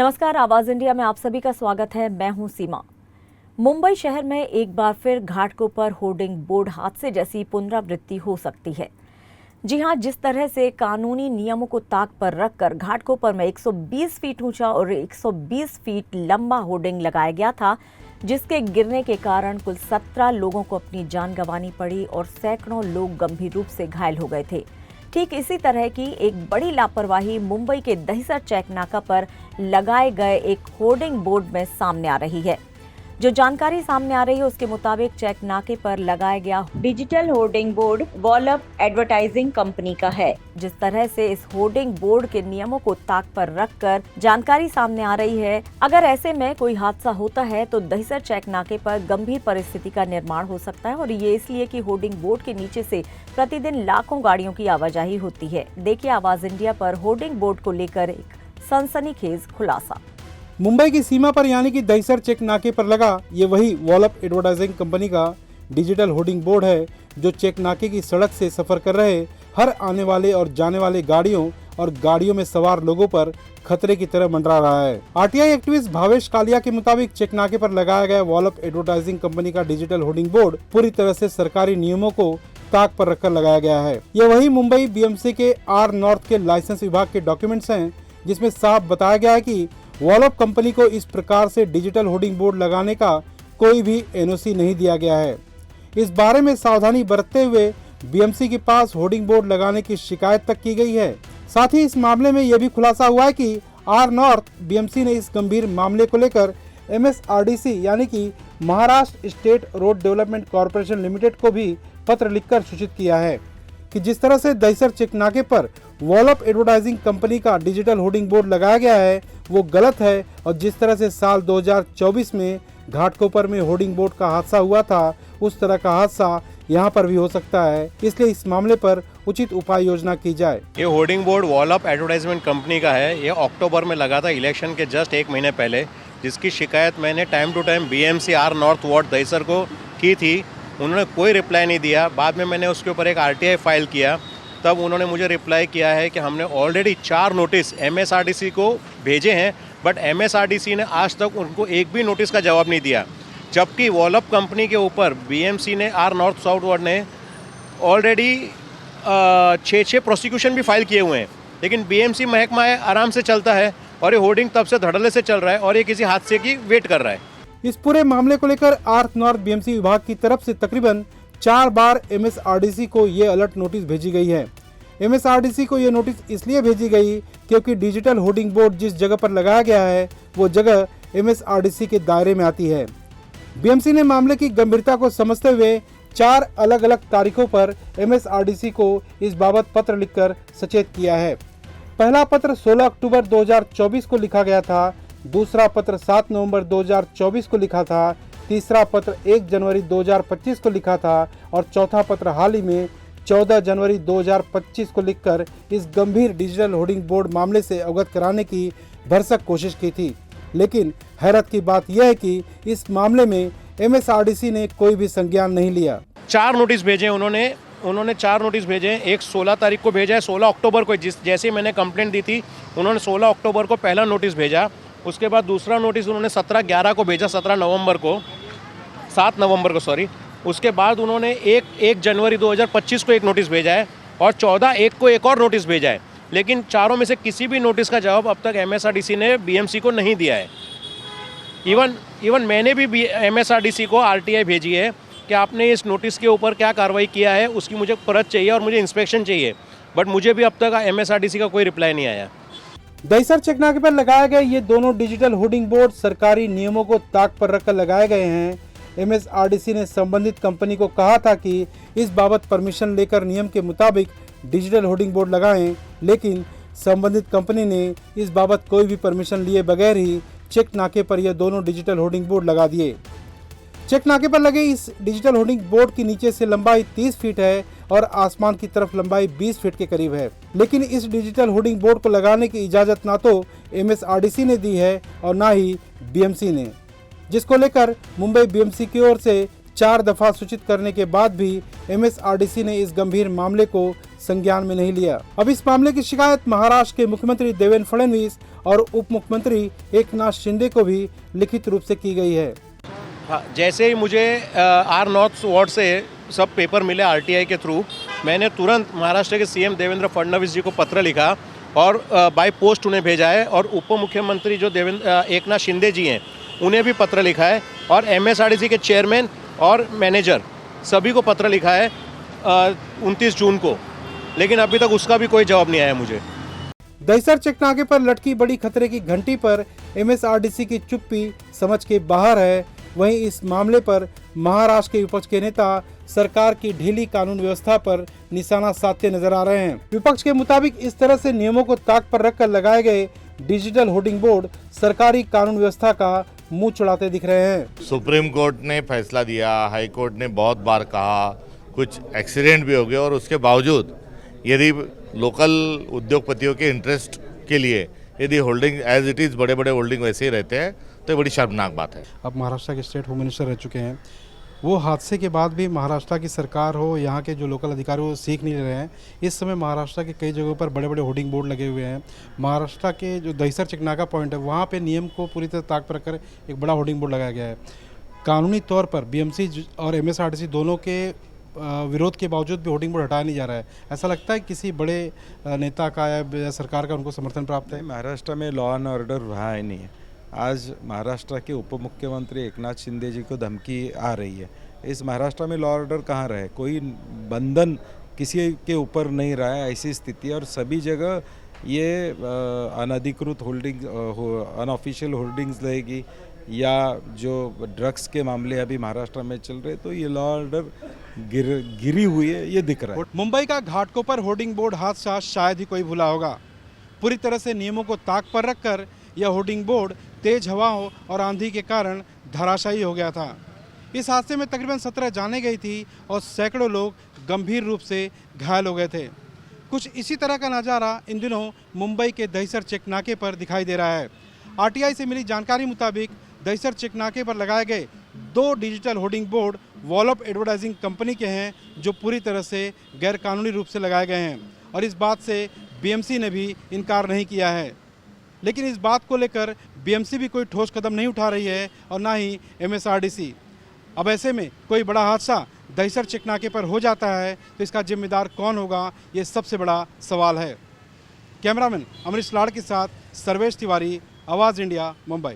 नमस्कार, आवाज इंडिया में आप सभी का स्वागत है। मैं हूं सीमा। मुंबई शहर में एक बार फिर घाटों पर होर्डिंग बोर्ड हादसे जैसी पुनरावृत्ति हो सकती है। जी हां, जिस तरह से कानूनी नियमों को ताक पर रखकर घाटकोपर में 120 फीट ऊंचा और 120 फीट लंबा होर्डिंग लगाया गया था, जिसके गिरने के कारण कुल 17 लोगों को अपनी जान गंवानी पड़ी और सैकड़ों लोग गंभीर रूप से घायल हो गए थे। ठीक इसी तरह की एक बड़ी लापरवाही मुंबई के दहिसर चेक नाका पर लगाए गए एक होर्डिंग बोर्ड में सामने आ रही है। जो जानकारी सामने आ रही है उसके मुताबिक चेक नाके पर लगाया गया digital hoarding board Wallup advertising company का है। जिस तरह से इस होर्डिंग बोर्ड के नियमों को ताक पर रखकर जानकारी सामने आ रही है, अगर ऐसे में कोई हादसा होता है तो दहिसर चेक नाके पर गंभीर परिस्थिति का निर्माण हो सकता है। और ये इसलिए कि होर्डिंग बोर्ड के नीचे से प्रतिदिन लाखों गाड़ियों की आवाजाही होती है। देखिए आवाज इंडिया पर होर्डिंग बोर्ड को लेकर एक सनसनीखेज खुलासा। मुंबई की सीमा पर यानी कि दहिसर चेक नाके पर लगा ये वही वॉलअप एडवर्टाइजिंग कंपनी का डिजिटल होर्डिंग बोर्ड है, जो चेक नाके की सड़क से सफर कर रहे हर आने वाले और जाने वाले गाड़ियों और गाड़ियों में सवार लोगों पर खतरे की तरह मंडरा रहा है। आरटीआई एक्टिविस्ट भावेश कालिया के मुताबिक चेक नाके पर लगाया गया वॉलअप एडवर्टाइजिंग कंपनी का डिजिटल होर्डिंग बोर्ड पूरी तरह से सरकारी नियमों को ताक पर रखकर लगाया गया है। यह वही मुंबई बीएमसी के आर नॉर्थ के लाइसेंस विभाग के डॉक्यूमेंट्स हैं, जिसमें साफ बताया गया है कि वॉलअप कंपनी को इस प्रकार से डिजिटल होर्डिंग बोर्ड लगाने का कोई भी एनओसी नहीं दिया गया है। इस बारे में सावधानी बरतते हुए बीएमसी के पास होर्डिंग बोर्ड लगाने की शिकायत तक की गई है। साथ ही इस मामले में यह भी खुलासा हुआ है कि आर नॉर्थ बीएमसी ने इस गंभीर मामले को लेकर MSRDC यानी कि Maharashtra state road development corporation limited को भी पत्र लिखकर सूचित किया है कि जिस तरह से दहिसर चेक नाके पर वॉलअप एडवर्टाइजिंग कंपनी का डिजिटल होर्डिंग बोर्ड लगाया गया है वो गलत है, और जिस तरह से साल 2024 में घाटकोपर में होर्डिंग बोर्ड का हादसा हुआ था उस तरह का हादसा यहाँ पर भी हो सकता है। इसलिए इस मामले पर उचित उपाय योजना की जाए। ये होर्डिंग बोर्ड वॉलअप एडवर्टाइजमेंट कंपनी का है। ये अक्टूबर में लगा था इलेक्शन के जस्ट एक महीने पहले, जिसकी शिकायत मैंने time to time BMC R north ward Dahisar को की थी। उन्होंने कोई रिप्लाई नहीं दिया। बाद में मैंने उसके ऊपर एक RTI फाइल किया, तब उन्होंने मुझे रिप्लाई किया है कि हमने ऑलरेडी 4 नोटिस MSRDC को भेजे हैं, बट MSRDC ने आज तक उनको एक भी नोटिस का जवाब नहीं दिया। जबकि वॉलअप कंपनी के ऊपर BMC ने आर नॉर्थ साउथ वार्ड ने ऑलरेडी 6 प्रोसिक्यूशन भी फाइल किए हुए हैं, लेकिन BMC महकमा आराम से चलता है और ये होर्डिंग तब से धड़ल्ले से चल रहा है और ये किसी हादसे की वेट कर रहा है। इस पूरे मामले को लेकर आर नॉर्थ बीएमसी विभाग की तरफ से तकरीबन 4 बार MSRDC को ये अलर्ट नोटिस भेजी गई है। MSRDC को ये नोटिस इसलिए भेजी गई क्योंकि डिजिटल होर्डिंग बोर्ड जिस जगह पर लगाया गया है वो जगह MSRDC के दायरे में आती है। बीएमसी ने मामले की गंभीरता को समझते हुए 4 अलग अलग तारीखों पर MSRDC को इस बाबत पत्र लिखकर सचेत किया है। पहला पत्र 16 अक्टूबर 2024 को लिखा गया था, दूसरा पत्र 7 नवंबर 2024 को लिखा था, तीसरा पत्र 1 जनवरी 2025 को लिखा था और चौथा पत्र हाल ही में 14 जनवरी 2025 को लिखकर इस गंभीर डिजिटल होर्डिंग बोर्ड मामले से अवगत कराने की भरसक कोशिश की थी। लेकिन हैरत की बात यह है कि इस मामले में MSRDC ने कोई भी संज्ञान नहीं लिया। 4 नोटिस भेजे उन्होंने 4 नोटिस भेजे। एक 16 तारीख को भेजा है, 16 अक्टूबर को जैसे मैंने कंप्लेंट दी थी उन्होंने 16 अक्टूबर को पहला नोटिस भेजा। उसके बाद दूसरा नोटिस उन्होंने 17/11 को भेजा, 7 नवंबर को सॉरी। उसके बाद उन्होंने 1 जनवरी 2025 को एक नोटिस भेजा है और 14/1 को एक और नोटिस भेजा है। लेकिन चारों में से किसी भी नोटिस का जवाब अब तक MSRDC ने BMC को नहीं दिया है। इवन मैंने भी MSRDC को RTI भेजी है कि आपने इस नोटिस के ऊपर क्या कार्रवाई किया है, उसकी मुझे प्रत चाहिए और मुझे इंस्पेक्शन चाहिए, बट मुझे भी अब तक MSRDC का कोई रिप्लाई नहीं आया। दहिसर चेक नाके पर लगाए गए ये दोनों डिजिटल होर्डिंग बोर्ड सरकारी नियमों को ताक पर रखकर लगाए गए हैं। MSRDC ने संबंधित कंपनी को कहा था कि इस बाबत परमिशन लेकर नियम के मुताबिक डिजिटल होर्डिंग बोर्ड लगाएं, लेकिन संबंधित कंपनी ने इस बाबत कोई भी परमिशन लिए बगैर ही चेक नाके पर यह दोनों डिजिटल होर्डिंग बोर्ड लगा दिए। चेक नाके पर लगे इस डिजिटल होर्डिंग बोर्ड की नीचे से लंबाई 30 फीट है और आसमान की तरफ लंबाई 20 फीट के करीब है। लेकिन इस डिजिटल होर्डिंग बोर्ड को लगाने की इजाजत ना तो MSRDC ने दी है और ना ही BMC ने, जिसको लेकर मुंबई BMC की ओर से 4 दफा सूचित करने के बाद भी MSRDC ने इस गंभीर मामले को संज्ञान में नहीं लिया। अब इस मामले की शिकायत महाराष्ट्र के मुख्यमंत्री देवेंद्र फडणवीस और उप मुख्यमंत्री एकनाथ शिंदे को भी लिखित रूप से की गई है। हाँ, जैसे ही मुझे आर नॉर्थ वार्ड से सब पेपर मिले आरटीआई के थ्रू, मैंने तुरंत महाराष्ट्र के सीएम देवेंद्र फडणवीस जी को पत्र लिखा और बाय पोस्ट उन्हें भेजा है, और उप मुख्यमंत्री जो एकनाथ शिंदे जी हैं उन्हें भी पत्र लिखा है, और एमएसआरडीसी के चेयरमैन और मैनेजर सभी को पत्र लिखा है 29 जून को, लेकिन अभी तक उसका भी कोई जवाब नहीं आया मुझे। दहिसर चेक नाके पर लटकी बड़ी खतरे की घंटी पर एमएसआरडीसी की चुप्पी समझ के बाहर है। वहीं इस मामले पर महाराष्ट्र के विपक्ष के नेता सरकार की ढीली कानून व्यवस्था पर निशाना साधते नजर आ रहे हैं। विपक्ष के मुताबिक इस तरह से नियमों को ताक पर रखकर लगाए गए डिजिटल होर्डिंग बोर्ड सरकारी कानून व्यवस्था का मुंह चढ़ाते दिख रहे हैं। सुप्रीम कोर्ट ने फैसला दिया, हाई कोर्ट ने बहुत बार कहा, कुछ एक्सीडेंट भी हो गए, और उसके बावजूद यदि लोकल उद्योगपतियों के इंटरेस्ट के लिए यदि होल्डिंग एज इट इज़ बड़े बड़े होल्डिंग वैसे ही रहते हैं तो ये बड़ी शर्मनाक बात है। अब महाराष्ट्र के स्टेट होम मिनिस्टर रह चुके हैं, वो हादसे के बाद भी महाराष्ट्र की सरकार हो, यहाँ के जो लोकल अधिकारी वो सीख नहीं रहे हैं। इस समय महाराष्ट्र के कई जगहों पर बड़े बड़े होर्डिंग बोर्ड लगे हुए हैं। महाराष्ट्र के जो दहिसर चेकनाका पॉइंट है वहाँ पे नियम को पूरी तरह ताक पर रखकर एक बड़ा होर्डिंग बोर्ड लगाया गया है। कानूनी तौर पर बीएमसी और एमएसआरडीसी दोनों के विरोध के बावजूद भी होर्डिंग बोर्ड हटाया नहीं जा रहा है। ऐसा लगता है किसी बड़े नेता का या सरकार का उनको समर्थन प्राप्त है। महाराष्ट्र में लॉ एंड ऑर्डर रहा ही नहीं है। आज महाराष्ट्र के उप मुख्यमंत्री एकनाथ शिंदे जी को धमकी आ रही है। इस महाराष्ट्र में लॉ ऑर्डर कहाँ रहे? कोई बंधन किसी के ऊपर नहीं रहा है, ऐसी स्थिति है। और सभी जगह ये अनधिकृत होल्डिंग, अनऑफिशियल होल्डिंग्स रहेगी, या जो ड्रग्स के मामले अभी महाराष्ट्र में चल रहे, तो ये लॉ ऑर्डर गिरी हुई है, ये दिख रहा है। मुंबई का घाटकोपर पर होर्डिंग बोर्ड हादसा शायद ही कोई भूला होगा। पूरी तरह से नियमों को ताक पर रखकर यह होर्डिंग बोर्ड तेज हवाओं और आंधी के कारण धराशायी हो गया था। इस हादसे में तकरीबन 17 जानें गई थी और सैकड़ों लोग गंभीर रूप से घायल हो गए थे। कुछ इसी तरह का नज़ारा इन दिनों मुंबई के दहिसर चेक नाके पर दिखाई दे रहा है। आरटीआई से मिली जानकारी मुताबिक दहिसर चेक नाके पर लगाए गए 2 digital hoarding board Wallup advertising company के हैं, जो पूरी तरह से गैरकानूनी रूप से लगाए गए हैं, और इस बात से बीएमसी ने भी इनकार नहीं किया है। लेकिन इस बात को लेकर बीएमसी भी कोई ठोस कदम नहीं उठा रही है और ना ही एमएसआरडीसी। अब ऐसे में कोई बड़ा हादसा दहिसर चेक नाके पर हो जाता है तो इसका जिम्मेदार कौन होगा, ये सबसे बड़ा सवाल है। कैमरामैन अमरीश लाड़ के साथ सर्वेश तिवारी, आवाज़ इंडिया, मुंबई।